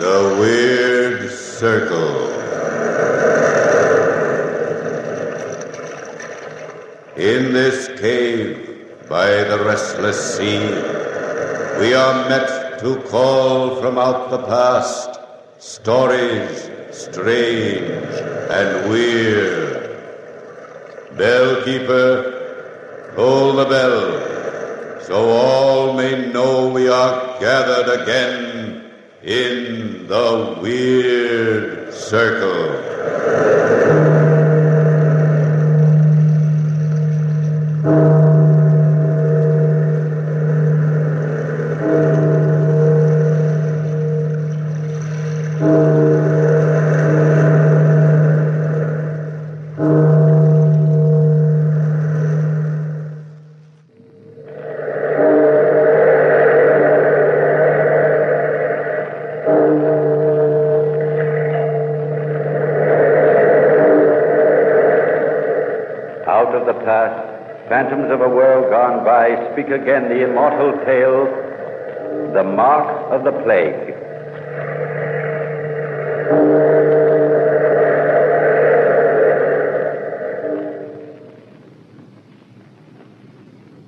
The Weird Circle. In this cave by the restless sea, we are met to call from out the past stories strange and weird. Bellkeeper, toll the bell, so all may know we are gathered again in the Weird Circle. Phantoms of a world gone by speak again the immortal tale, The Mark of the Plague.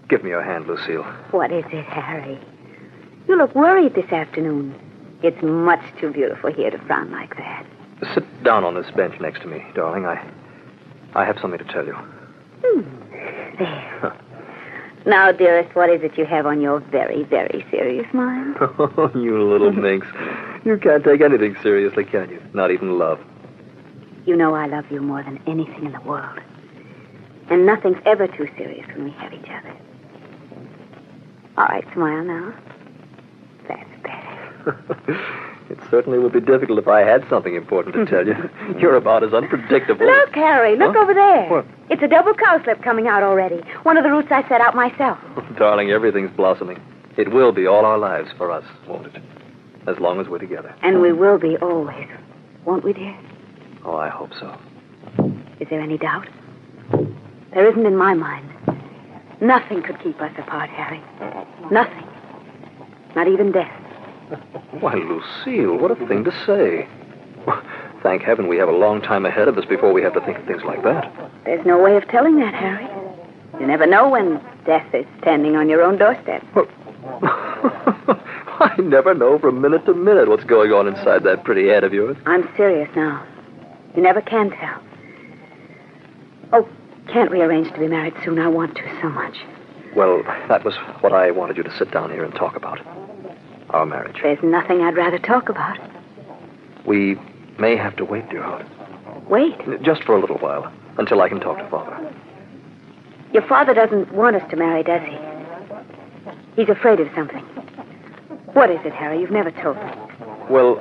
Give me your hand, Lucille. What is it, Harry? You look worried this afternoon. It's much too beautiful here to frown like that. Sit down on this bench next to me, darling. I have something to tell you. There. Now, dearest, what is it you have on your very, very serious mind? Oh, you little minx. You can't take anything seriously, can you? Not even love. You know I love you more than anything in the world. And nothing's ever too serious when we have each other. All right, smile now. That's better. It certainly would be difficult if I had something important to tell you. You're about as unpredictable. Look, Harry, look over there. What? It's a double cowslip coming out already. One of the roots I set out myself. Darling, everything's blossoming. It will be all our lives for us, won't it? As long as we're together. And we will be always. Won't we, dear? Oh, I hope so. Is there any doubt? There isn't in my mind. Nothing could keep us apart, Harry. Nothing. Not even death. Why, Lucille, what a thing to say. Thank heaven we have a long time ahead of us before we have to think of things like that. There's no way of telling that, Harry. You never know when death is standing on your own doorstep. I never know from minute to minute what's going on inside that pretty head of yours. I'm serious now. You never can tell. Oh, can't we arrange to be married soon? I want to so much. Well, that was what I wanted you to sit down here and talk about. Our marriage. There's nothing I'd rather talk about. We may have to wait, dear heart. Wait? Just for a little while, until I can talk to Father. Your father doesn't want us to marry, does he? He's afraid of something. What is it, Harry? You've never told me. Well,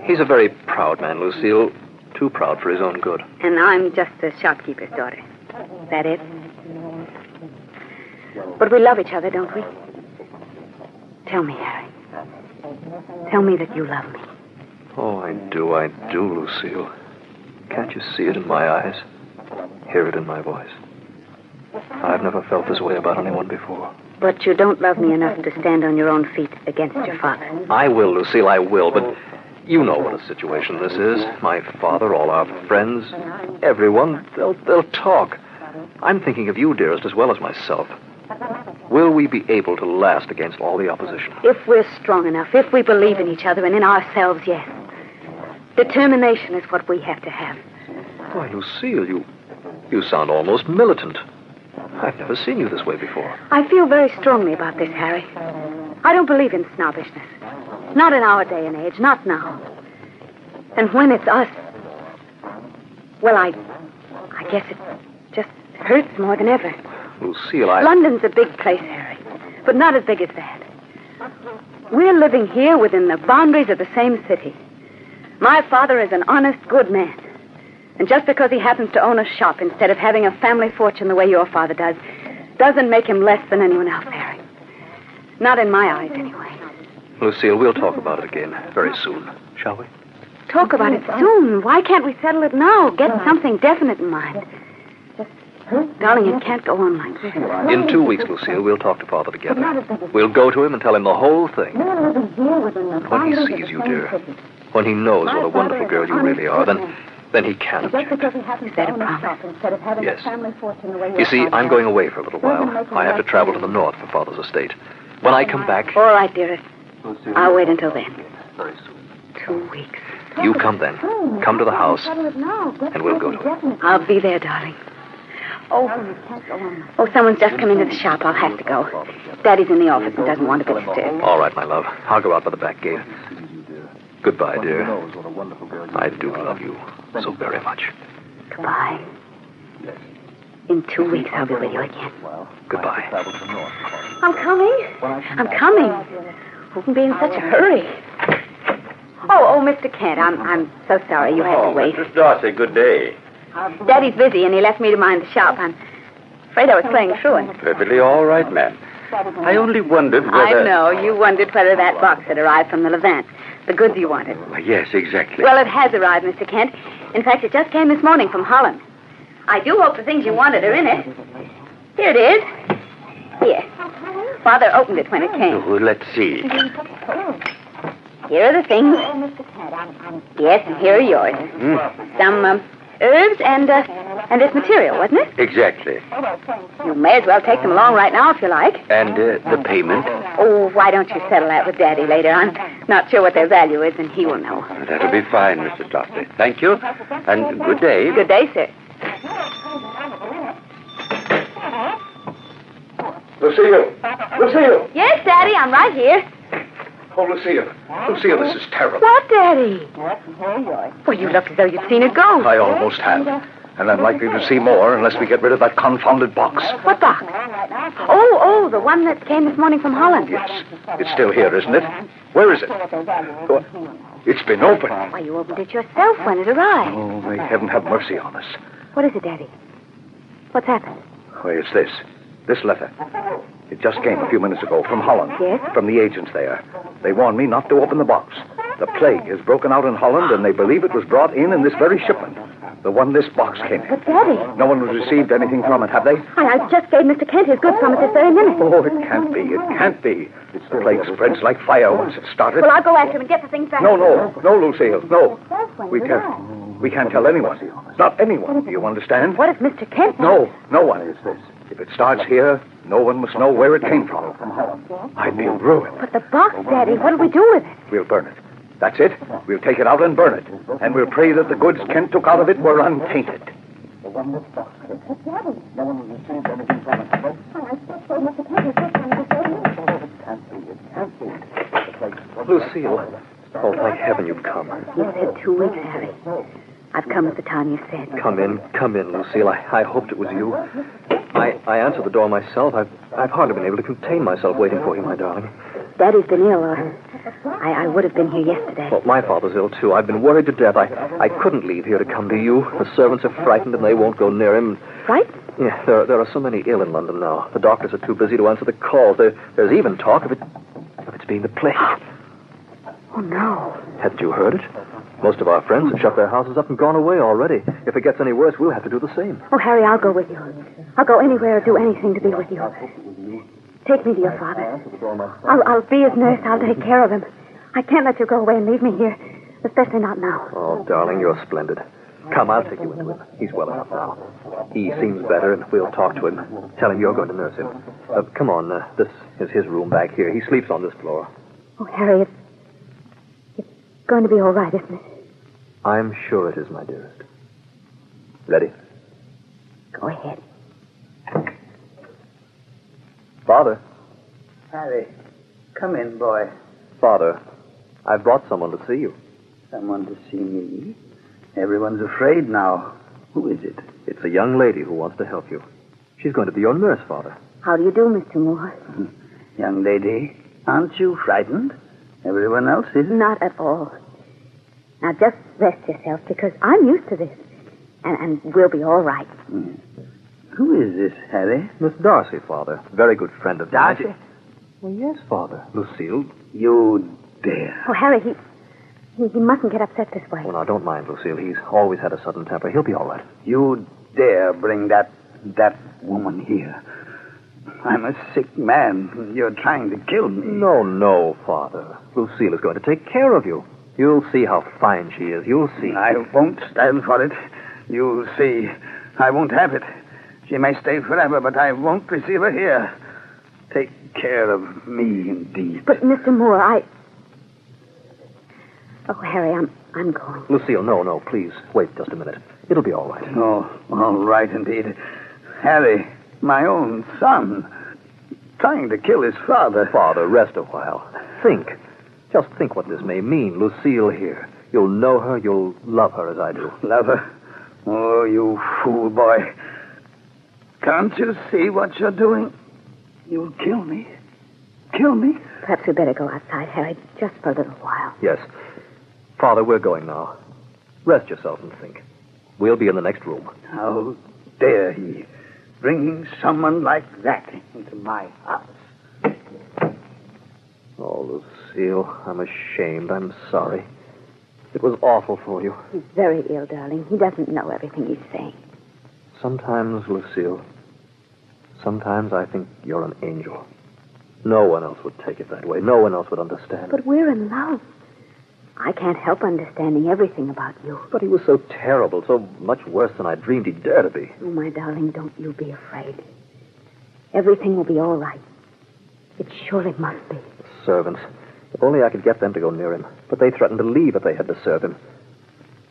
he's a very proud man, Lucille. Too proud for his own good. And I'm just the shopkeeper's daughter. Is that it? But we love each other, don't we? Tell me, Harry. Tell me that you love me. Oh, I do, Lucille. Can't you see it in my eyes? Hear it in my voice? I've never felt this way about anyone before. But you don't love me enough to stand on your own feet against your father. I will, Lucille, I will, but you know what a situation this is. My father, all our friends, everyone, they'll talk. I'm thinking of you, dearest, as well as myself. Will we be able to last against all the opposition? If we're strong enough, if we believe in each other and in ourselves, yes. Determination is what we have to have. Why, Lucille, you sound almost militant. I've never seen you this way before. I feel very strongly about this, Harry. I don't believe in snobbishness. Not in our day and age, not now. And when it's us, well, I guess it just hurts more than ever. Lucille, London's a big place, Harry, but not as big as that. We're living here within the boundaries of the same city. My father is an honest, good man. And just because he happens to own a shop instead of having a family fortune the way your father does, doesn't make him less than anyone else, Harry. Not in my eyes, anyway. Lucille, we'll talk about it again very soon, shall we? Talk about it soon? Why can't we settle it now? Get something definite in mind. Darling, it can't go on like this. In 2 weeks, Lucille, we'll talk to Father together. We'll go to him and tell him the whole thing. When he sees you, dear, when he knows what a wonderful girl you really are, then he can object. Is that a promise? Yes. You see, I'm going away for a little while. I have to travel to the north for Father's estate. When I come back... All right, dearest. I'll wait until then. Very soon. 2 weeks. You come then. Come to the house, and we'll go to it. I'll be there, darling. Oh, someone's just come into the shop. I'll have to go. Daddy's in the office and doesn't want to be disturbed. All right, my love. I'll go out by the back gate. Goodbye, dear. I do love you so very much. Goodbye. In 2 weeks, I'll be with you again. Goodbye. I'm coming. Who can be in such a hurry? Oh, Mr. Kent, I'm so sorry you had to wait. Mrs. Darcy, good day. Daddy's busy, and he left me to mind the shop. I'm afraid I was playing truant. Perfectly all right, ma'am. I only wondered whether... I know. You wondered whether that box had arrived from the Levant. The goods you wanted. Yes, exactly. Well, it has arrived, Mr. Kent. In fact, it just came this morning from Holland. I do hope the things you wanted are in it. Here it is. Here. Father opened it when it came. Oh, let's see. Here are the things. Yes, and here are yours. Some herbs and this material, wasn't it? Exactly. You may as well take them along right now if you like. And the payment? Oh, why don't you settle that with Daddy later? I'm not sure what their value is, and he will know. That'll be fine, Mrs. Darcy. Thank you, and good day. Good day, sir. Lucille! Yes, Daddy, I'm right here. Oh, Lucille, this is terrible. What, Daddy? Well, you look as though you'd seen it go. I almost have. And I'm likely to see more unless we get rid of that confounded box. What box? Oh, the one that came this morning from Holland. Yes. It's still here, isn't it? Where is it? Oh, it's been opened. Why, you opened it yourself when it arrived. Oh, may heaven have mercy on us. What is it, Daddy? What's happened? Why, it's this. This letter. It just came a few minutes ago from Holland. Yes? From the agents there. They warned me not to open the box. The plague has broken out in Holland, and they believe it was brought in this very shipment. The one this box came in. But, Daddy... No one has received anything from it, have they? I just gave Mr. Kent his goods from it this very minute. Oh, it can't be. It can't be. The plague spreads like fire once it started. Well, I'll go after him and get the things back. No, Lucille, no. We can't tell anyone. Not anyone, do you understand? What if Mr. Kent... No one is this. If it starts here, no one must know where it came from. I'd be ruined. But the box, Daddy, what'll we do with it? We'll burn it. That's it. We'll take it out and burn it. And we'll pray that the goods Kent took out of it were untainted. Lucille. Oh, thank heaven you've come. You said 2 weeks, Harry. I've come at the time you said. Come in, Lucille. I hoped it was you. I answered the door myself. I've hardly been able to contain myself waiting for you, my darling. Daddy's been ill, or I would have been here yesterday. Well, my father's ill, too. I've been worried to death. I couldn't leave here to come to you. The servants are frightened, and they won't go near him. Frightened? Yeah, there are so many ill in London now. The doctors are too busy to answer the calls. There's even talk of it's being the plague. Oh, no. Hadn't you heard it? Most of our friends have shut their houses up and gone away already. If it gets any worse, we'll have to do the same. Oh, Harry, I'll go with you. I'll go anywhere or do anything to be with you. Take me to your father. I'll be his nurse. I'll take care of him. I can't let you go away and leave me here, especially not now. Oh, darling, you're splendid. Come, I'll take you into him. He's well enough now. He seems better, and we'll talk to him. Tell him you're going to nurse him. Come on, this is his room back here. He sleeps on this floor. Oh, Harry, it's going to be all right, isn't it? I'm sure it is, my dearest. Ready? Go ahead. Father. Harry, come in, boy. Father, I've brought someone to see you. Someone to see me? Everyone's afraid now. Who is it? It's a young lady who wants to help you. She's going to be your nurse, Father. How do you do, Mr. Moore? Young lady, aren't you frightened? Everyone else is. Not at all. Now, just rest yourself, because I'm used to this. And we'll be all right. Who is this, Harry? Miss Darcy, Father. Very good friend of mine. Darcy? Well, yes, Father. Lucille. You dare. Oh, Harry, he mustn't get upset this way. Well, now, don't mind Lucille. He's always had a sudden temper. He'll be all right. You dare bring that woman here. I'm a sick man. You're trying to kill me. No, Father. Lucille is going to take care of you. You'll see how fine she is. You'll see. I won't stand for it. You'll see. I won't have it. She may stay forever, but I won't receive her here. Take care of me, indeed. But, Mr. Moore, Oh, Harry, I'm going. Lucille, no, please. Wait just a minute. It'll be all right. Oh, all right, indeed. Harry, my own son, trying to kill his father. Father, rest a while. Think. Just think what this may mean. Lucille here. You'll know her. You'll love her as I do. Love her? Oh, you fool boy. Can't you see what you're doing? You'll kill me. Kill me? Perhaps we better go outside, Harry, just for a little while. Yes. Father, we're going now. Rest yourself and think. We'll be in the next room. How dare he, bringing someone like that into my house? Oh, Lucille, I'm ashamed. I'm sorry. It was awful for you. He's very ill, darling. He doesn't know everything he's saying. Sometimes, Lucille, sometimes I think you're an angel. No one else would take it that way. No one else would understand. But we're in love. I can't help understanding everything about you. But he was so terrible, so much worse than I dreamed he'd dare to be. Oh, my darling, don't you be afraid. Everything will be all right. It surely must be. The servants. If only I could get them to go near him. But they threatened to leave if they had to serve him.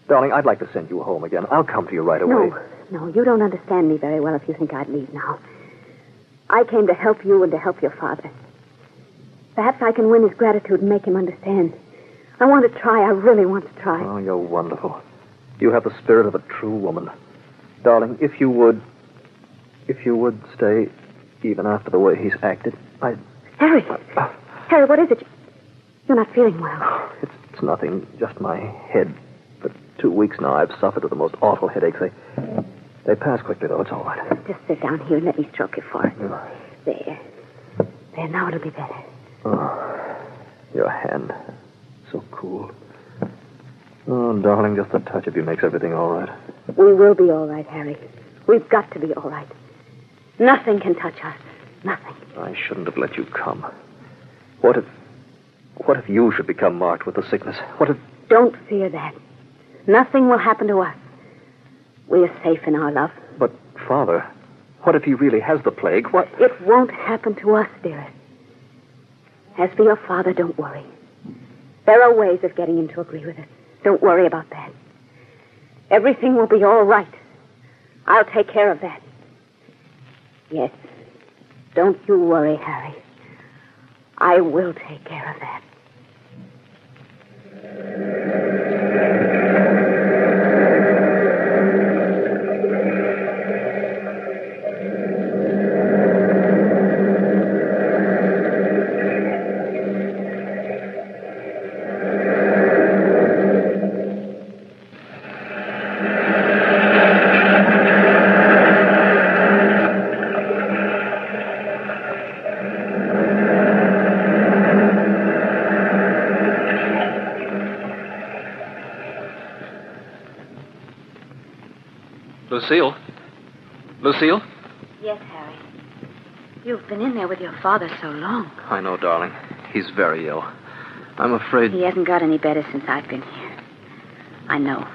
Darling, I'd like to send you home again. I'll come to you right away. No, you don't understand me very well if you think I'd leave now. I came to help you and to help your father. Perhaps I can win his gratitude and make him understand. I want to try. I really want to try. Oh, you're wonderful. You have the spirit of a true woman. Darling, if you would stay even after the way he's acted, Harry! Harry, what is it? You're not feeling well. It's nothing, just my head. For 2 weeks now, I've suffered with the most awful headaches. They pass quickly, though. It's all right. Just sit down here and let me stroke you for it. There. There, now it'll be better. Oh, your hand. So cool. Oh, darling, just the touch of you makes everything all right. We will be all right, Harry. We've got to be all right. Nothing can touch us. Nothing. I shouldn't have let you come. What if you should become marked with the sickness? What if... Don't fear that. Nothing will happen to us. We are safe in our love. But, Father, what if he really has the plague? What? It won't happen to us, dearest. As for your father, don't worry. There are ways of getting him to agree with us. Don't worry about that. Everything will be all right. I'll take care of that. Yes. Don't you worry, Harry. I will take care of that. Lucille? Lucille? Yes, Harry. You've been in there with your father so long. I know, darling. He's very ill. I'm afraid... He hasn't got any better since I've been here. I know.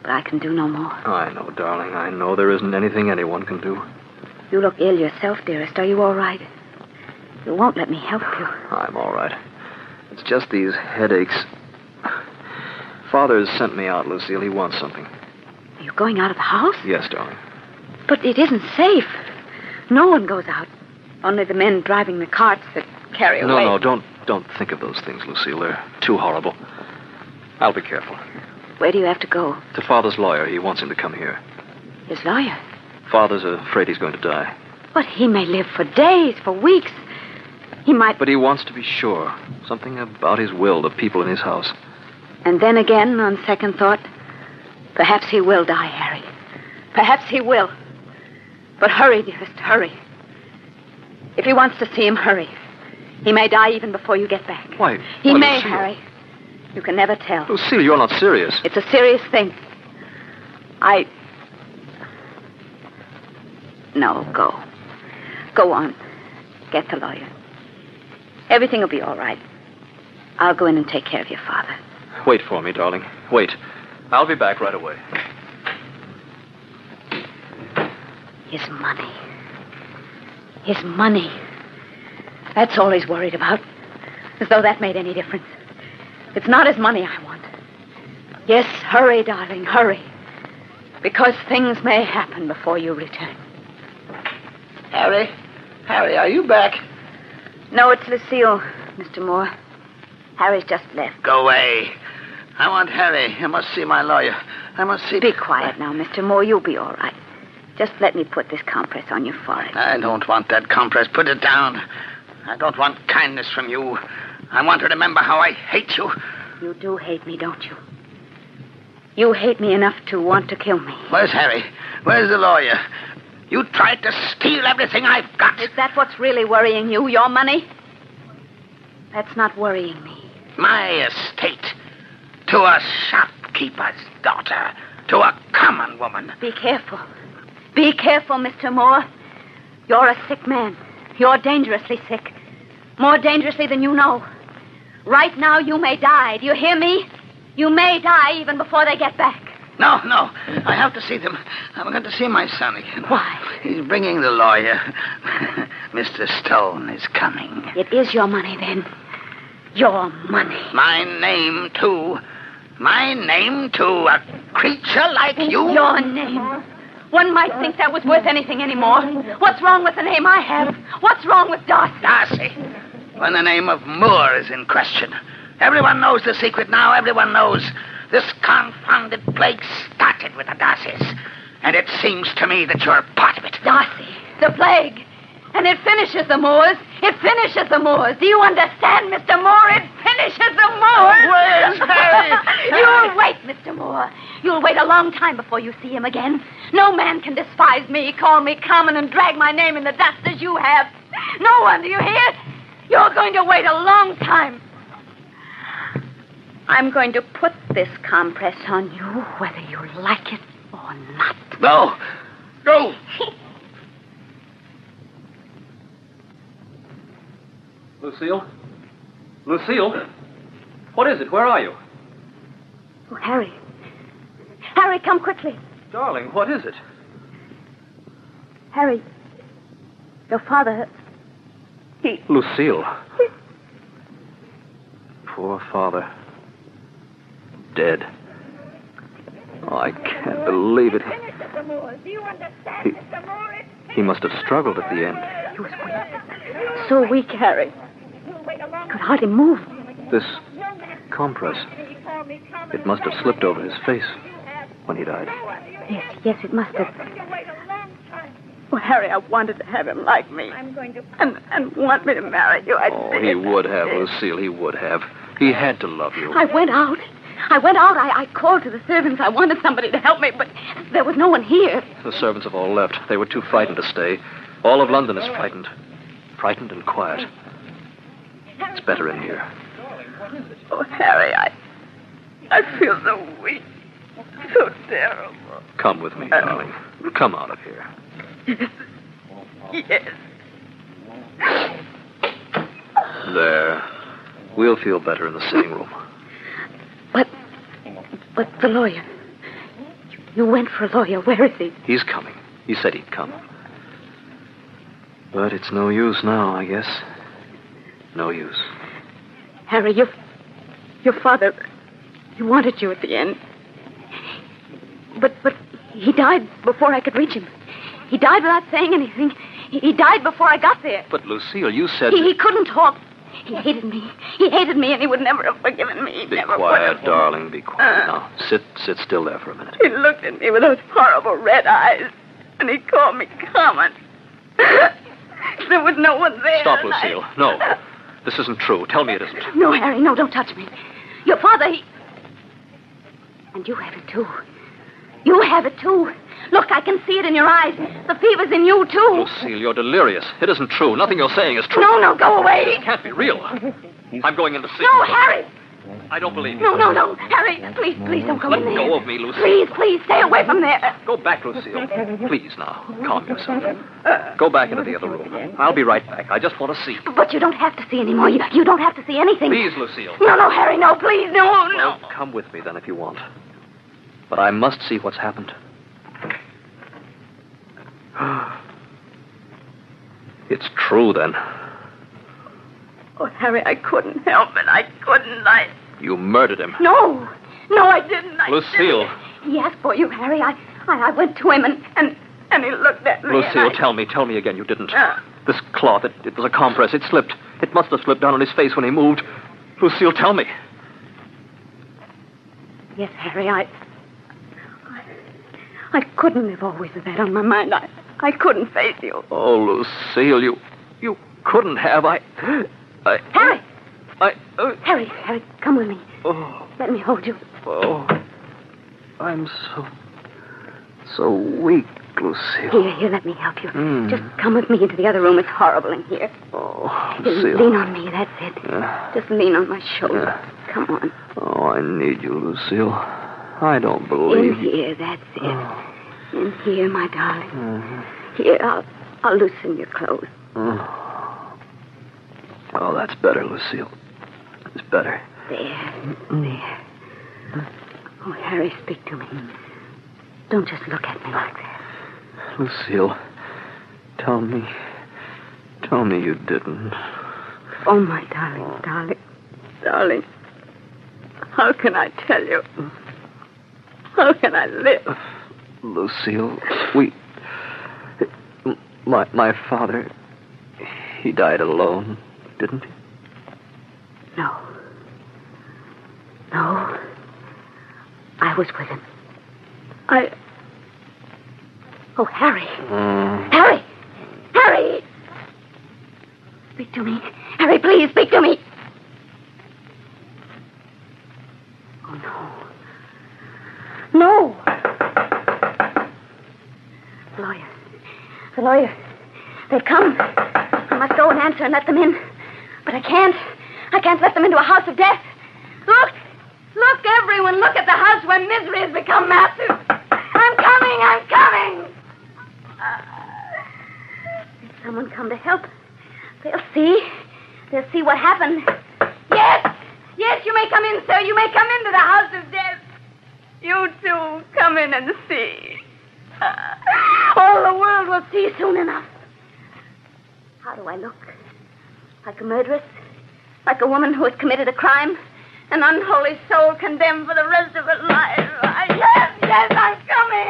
But I can do no more. I know, darling. I know there isn't anything anyone can do. You look ill yourself, dearest. Are you all right? You won't let me help you. I'm all right. It's just these headaches. Father's sent me out, Lucille. He wants something. Are you going out of the house? Yes, darling. But it isn't safe. No one goes out. Only the men driving the carts that carry away. No, don't think of those things, Lucille. They're too horrible. I'll be careful. Where do you have to go? To Father's lawyer. He wants him to come here. His lawyer? Father's afraid he's going to die. But he may live for days, for weeks. He might... But he wants to be sure. Something about his will, the people in his house. And then again, on second thought, perhaps he will die, Harry. Perhaps he will. But hurry, dearest, hurry. If he wants to see him, hurry. He may die even before you get back. Why? He may, Lucille. Harry. You can never tell. Lucille, you're not serious. It's a serious thing. No, go. Go on. Get the lawyer. Everything will be all right. I'll go in and take care of your father. Wait for me, darling. Wait. I'll be back right away. His money. His money. That's all he's worried about. As though that made any difference. It's not his money I want. Yes, hurry, darling, hurry. Because things may happen before you return. Harry? Harry, are you back? No, it's Lucille, Mr. Moore. Harry's just left. Go away. I want Harry. I must see my lawyer. I must see... Be quiet now, Mr. Moore. You'll be all right. Just let me put this compress on your forehead. I don't want that compress. Put it down. I don't want kindness from you. I want to remember how I hate you. You do hate me, don't you? You hate me enough to want to kill me. Where's Harry? Where's the lawyer? You tried to steal everything I've got. Is that what's really worrying you, your money? That's not worrying me. My estate. To a shopkeeper's daughter. To a common woman. Be careful. Be careful, Mr. Moore. You're a sick man. You're dangerously sick. More dangerously than you know. Right now, you may die. Do you hear me? You may die even before they get back. No. I have to see them. I'm going to see my son again. Why? He's bringing the lawyer. Mr. Stone is coming. It is your money, then. Your money. My name, too. My name, too. A creature like you. Your name. One might think that was worth anything anymore. What's wrong with the name I have? What's wrong with Darcy? Darcy. When the name of Moore is in question. Everyone knows the secret now. Everyone knows. This confounded plague started with the Darcys. And it seems to me that you're part of it. Darcy. The plague. And it finishes the Moors. It finishes the Moors. Do you understand, Mr. Moore? It finishes the Moors. Where's Harry? You'll wait, Mr. Moore. You'll wait a long time before you see him again. No man can despise me, call me common, and drag my name in the dust as you have. No one, do you hear? You're going to wait a long time. I'm going to put this compress on you, whether you like it or not. No. No. Lucille? Lucille? What is it? Where are you? Oh, Harry. Harry, come quickly. Darling, what is it? Harry, your father, Lucille. Poor father. Dead. Oh, I can't believe it. Do you understand, Mr. Moore? He must have struggled at the end. He was weak. So weak, Harry. Could hardly move. This compress. It must have slipped over his face when he died. Yes, it must have. Oh, Harry, I wanted to have him like me. And want me to marry you. He would have, Lucille. He would have. He had to love you. I went out. I called to the servants. I wanted somebody to help me, but there was no one here. The servants have all left. They were too frightened to stay. All of London is frightened. Frightened and quiet. It's better in here. Oh, Harry, I feel so weak. So terrible. Come with me, darling. Come out of here. Yes. There. We'll feel better in the sitting room. But the lawyer. You went for a lawyer. Where is he? He's coming. He said he'd come. But it's no use now, I guess. No use. Harry, your father, he wanted you at the end. But he died before I could reach him. He died without saying anything. He died before I got there. But, Lucille, you said... He couldn't talk. He hated me. He hated me, and he would never have forgiven me. Be quiet, darling. Be quiet. Now, sit still there for a minute. He looked at me with those horrible red eyes, and he called me common. There was no one there. Stop, Lucille. No. This isn't true. Tell me it isn't. No, Harry, no, don't touch me. Your father, And you have it, too. You have it, too. Look, I can see it in your eyes. The fever's in you, too. Lucille, you're delirious. It isn't true. Nothing you're saying is true. No, go away. It can't be real. I'm going in to see No, Harry. I don't believe you. No. Harry, please don't go in there. Let go of me, Lucille. Please, stay away from there. Go back, Lucille. Please now, calm yourself. Go back into the other room. I'll be right back. I just want to see. But you don't have to see anymore. You don't have to see anything. Please, Lucille. No, Harry, no, please, no. Well, come with me then if you want. But I must see what's happened. It's true then. Oh, Harry, I couldn't help it. I couldn't. You murdered him. No, I didn't. Lucille. He asked for you, Harry. I went to him and he looked at me. Lucille, tell me again you didn't. This cloth, it was a compress. It slipped. It must have slipped down on his face when he moved. Lucille, tell me. Yes, Harry, I couldn't live always with that on my mind. I couldn't face you. Oh, Lucille, you couldn't have. Harry! Harry, come with me. Oh. Let me hold you. Oh. I'm so weak, Lucille. Here, let me help you. Just come with me into the other room. It's horrible in here. Oh, Lucille. Lean on me, that's it. Just lean on my shoulder. Come on. Oh, I need you, Lucille. I don't believe... In here, that's it. In here, my darling. Here, I'll loosen your clothes. Oh, that's better, Lucille. It's better. There. Oh, Harry, speak to me. Don't just look at me like that. Lucille, tell me you didn't. Oh, my darling. How can I tell you? How can I live? Lucille, my father, he died alone, didn't he? No. I was with him. Oh, Harry. Harry! Speak to me. Harry, please, speak to me. Oh, no. The lawyer. They've come. I must go and answer and let them in. But I can't. I can't let them into a house of death. Look, everyone. Look at the house where misery has become massive. I'm coming. Did someone come to help? They'll see what happened. Yes, you may come in, sir. You may come into the house of death. You too, come in and see. All the world will see soon enough. How do I look? Like a murderess? Like a woman who has committed a crime? An unholy soul condemned for the rest of her life? Yes, I'm coming.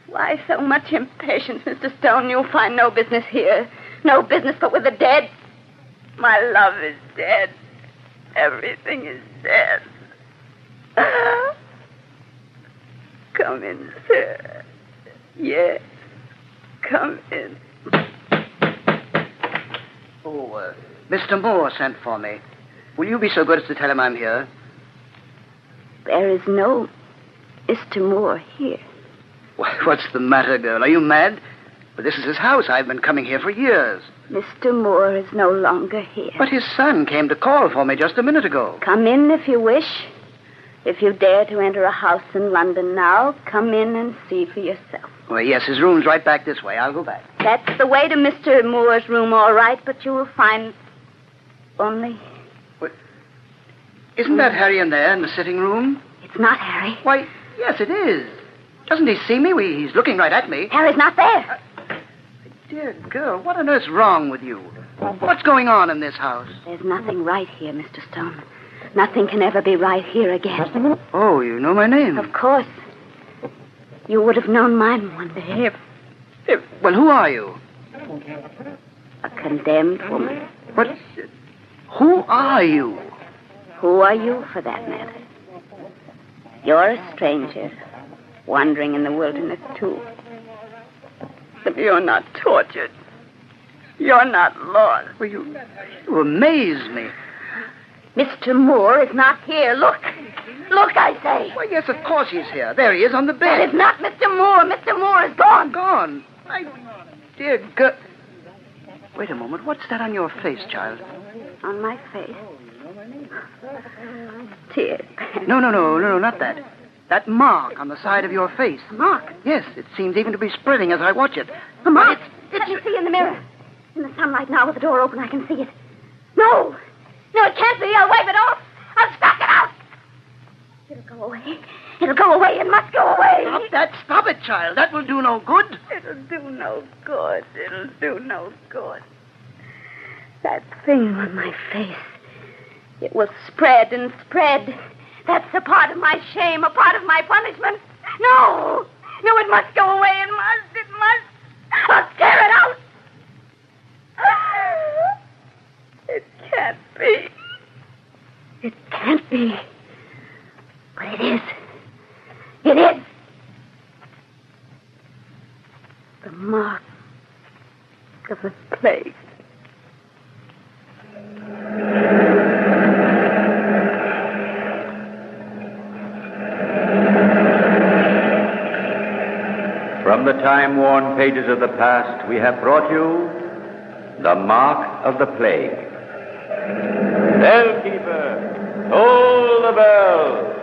Why so much impatience, Mr. Stone? You'll find no business here. No business but with the dead. My love is dead. Everything is dead. Come in, sir. Yes, come in. Oh, Mr. Moore sent for me. Will you be so good as to tell him I'm here? There is no Mr. Moore here. What's the matter, girl? Are you mad? But this is his house. I've been coming here for years. Mr. Moore is no longer here. But his son came to call for me just a minute ago. Come in if you wish. If you dare to enter a house in London now, come in and see for yourself. Well, yes, his room's right back this way. I'll go back. That's the way to Mr. Moore's room, all right, but you will find only... What? Isn't that Harry in there in the sitting room? It's not Harry. Why, yes, it is. Doesn't he see me? He's looking right at me. Harry's not there. Dear girl, what on earth's wrong with you? What's going on in this house? There's nothing right here, Mr. Stone. Nothing can ever be right here again. Oh, you know my name? Of course. You would have known mine one day if... Well, who are you? A condemned woman. What? Who are you? Who are you, for that matter? You're a stranger, wandering in the wilderness, too. But you're not tortured. You're not lost. Well, you amaze me. Mr. Moore is not here. Look, I say. Why, yes, of course he's here. There he is on the bed. That is not Mr. Moore. Mr. Moore is gone. Gone? My dear girl. Wait a moment. What's that on your face, child? On my face. Tears. No, not that. That mark on the side of your face. A mark? Yes, it seems even to be spreading as I watch it. A mark? I can see in the mirror. In the sunlight now with the door open, I can see it. No, it can't be. I'll wipe it off. I'll stuff it out. It'll go away. It'll go away. It must go away. Stop that. Stop it, child. That will do no good. It'll do no good. It'll do no good. That thing on my face, it will spread and spread. That's a part of my shame, a part of my punishment. No, it must go away. It must. I'll tear it out. It can't be. It can't be. But it is. It is. The mark of the plague. From the time-worn pages of the past, we have brought you The Mark of the Plague. Bellkeeper, toll the bell.